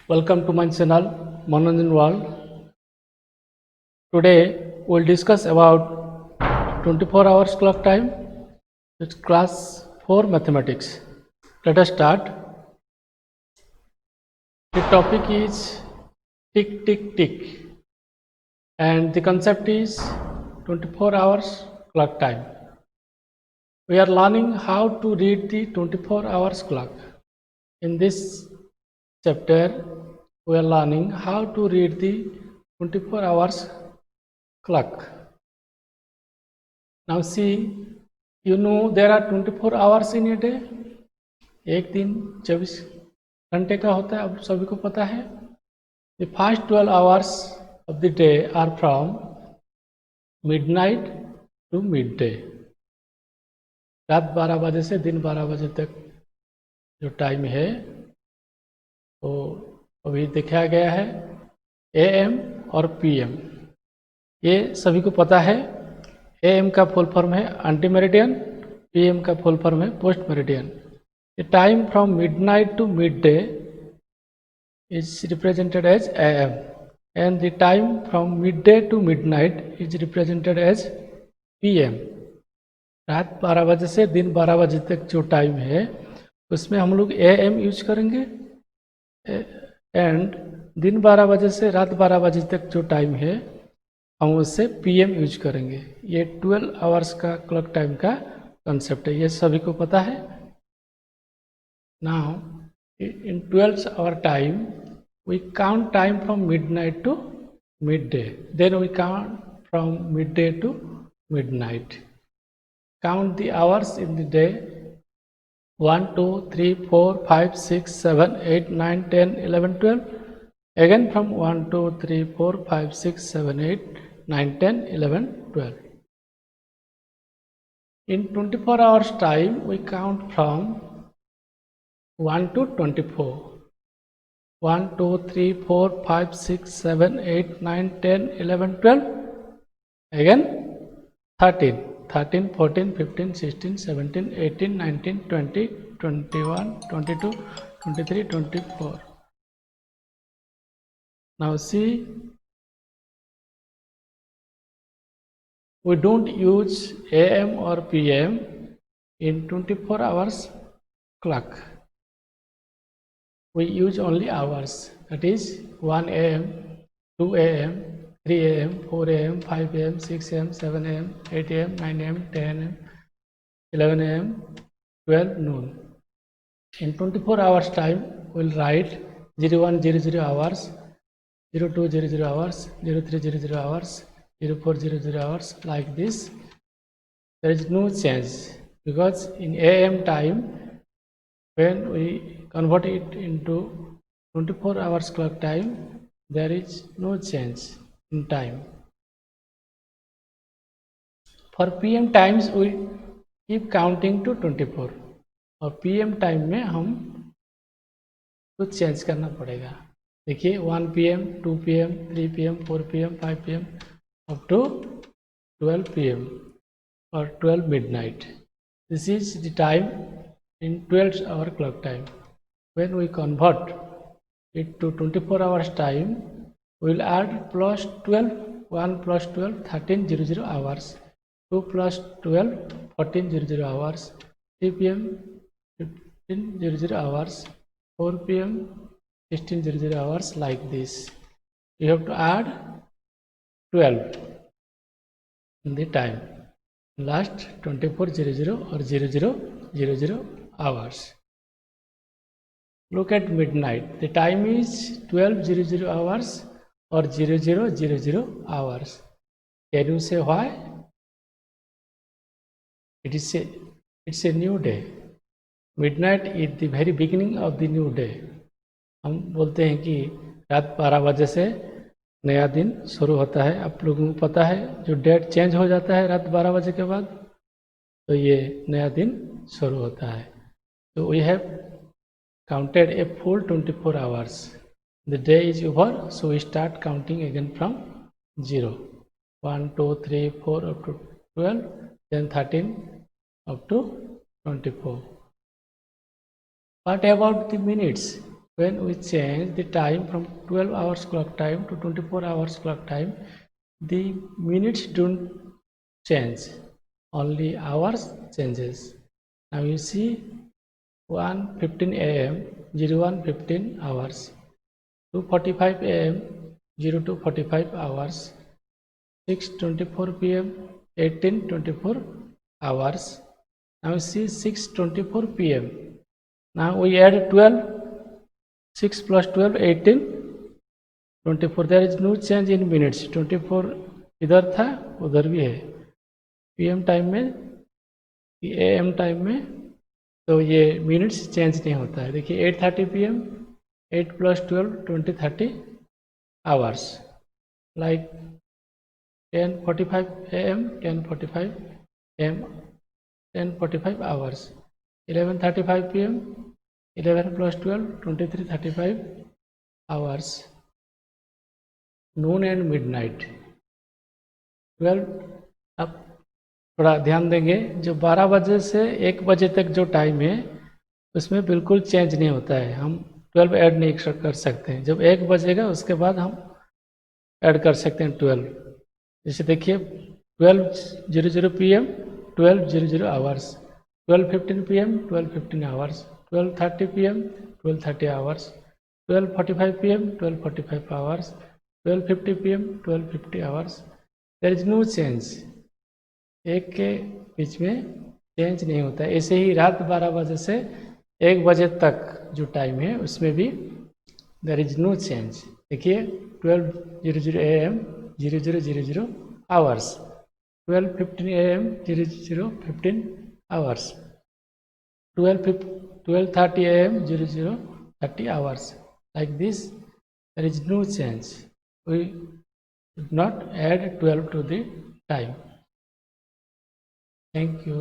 Welcome to my channel Manoranjan World. Today we'll discuss about 24 hours clock time. It's class 4 mathematics. Let us start. The topic is tick tick tick and the concept is 24 hours clock time. We are learning how to read the 24 hours clock. In this chapter we are learning how to read the 24 hours clock. Now see, you know there are 24 hours in a day. एक दिन 24 घंटे का होता है, अब सभी को पता है. The first 12 hours of the day are from midnight to midday. रात 12 बजे से दिन 12 बजे तक जो टाइम है वो अभी दिखाया गया है. AM और PM ये सभी को पता है. AM का फुल फॉर्म है एंटी मेरिडियन, PM का फुल फॉर्म है post meridian. The time from midnight to midday is represented as AM and the time from midday to midnight is represented as PM. रात 12 बजे से दिन 12 बजे तक जो टाइम है उसमें हम लोग AM यूज करेंगे एंड दिन 12 बजे से रात 12 बजे तक जो टाइम है हम उससे PM यूज करेंगे. ये 12 आवर्स का क्लॉक टाइम का कंसेप्ट है, ये सभी को पता है. Now in 12 hour time we count time from midnight to midday, then we count from midday to midnight. Count the hours in the day: 1 2 3 4 5 6 7 8 9 10 11 12. Again from 1 2 3 4 5 6 7 8 9 10 11 12. In 24 hours time we count from 1 to 24. 1 2 3 4 5 6 7 8 9 10 11 12. Again 13 13 14 15 16 17 18 19 20 21 22 23 24. Now see, we don't use AM or PM in 24 hours clock. We use only hours, that is 1 AM, 2 AM, 3 AM, 4 AM, 5 AM, 6 AM, 7 AM, 8 AM, 9 AM, 10 AM, 11 AM, 12 noon. In 24 hours time, we will write 0100 hours, 0200 hours, 0300 hours, 0400 hours, like this. There is no change because in AM time, when we convert it into 24 hours clock time, there is no change in time. For PM times we keep counting to 24 और PM time में हम कुछ change करना पड़ेगा. देखिए 1 PM, 2 PM, 3 PM, 4 PM, 5 PM up to 12 PM or 12 midnight. This is the time in 12 hour clock time. When we convert it to 24 hours time, we will add plus 12, 1 plus 12, 1300 hours, 2 plus 12, 1400 hours, 3 PM, 1500 hours, 4 PM, 1600 hours, like this. You have to add 12 in the time. Last 2400 or 0000 hours. Look at midnight. The time is 12:00 hours or 00:00 hours. Can you say why? It's a new day. Midnight is the very beginning of the new day. हम बोलते हैं कि रात 12 बजे से नया दिन शुरू होता है. आप लोगों को पता है जो डेट चेंज हो जाता है रात 12 बजे के बाद, तो ये नया दिन शुरू होता है. तो we have counted a full 24 hours. The day is over, so we start counting again from 0. 1 2 3 4 up to 12, then 13 up to 24. What about the minutes? when we change the time from 12 hours clock time to 24 hours clock time, the minutes don't change, only hours changes. Now you see 1:15 a.m. 01:15 hours, 2:45 a.m. 02:45 hours, 6:24 p.m. 18:24 hours. Now see 6:24 p.m. Now we add 12, 6 plus 12 18, 24. There is no change in minutes. 24 इधर था उधर भी है. PM time में, AM time में तो ये minutes change नहीं होता है. देखिए 8:30 PM, 8 plus 12 20 30 hours. Like 10:45 AM, 10:45 AM, 10:45 hours. 11:35 PM, 11 plus 12 23:35 hours. Noon and midnight 12. अब थोड़ा ध्यान देंगे, जो 12 बजे से 1 बजे तक जो टाइम है उसमें बिल्कुल चेंज नहीं होता है. हम 12 ऐड नहीं कर सकते हैं. जब 1 बजेगा उसके बाद हम ऐड कर सकते हैं 12. जैसे देखिए 12:00 PM 12:00 hours, 12:15 PM 12:15 hours, 12:30 PM 12:30 hours, 12:45 PM 12:45 hours, 12:50 PM 12:50 hours. There is no change. एक के बीच में चेंज नहीं होता है. ऐसे ही रात 12 बजे से 1 बजे तक जो टाइम है उसमें भी देयर इज नो चेंज. देखिए 12:00 AM 00:00 hours, 12:15 AM 00:15 hours, 12:30 AM 00:30 hours. Like this, there is no change. We should not add 12 to the time. Thank you.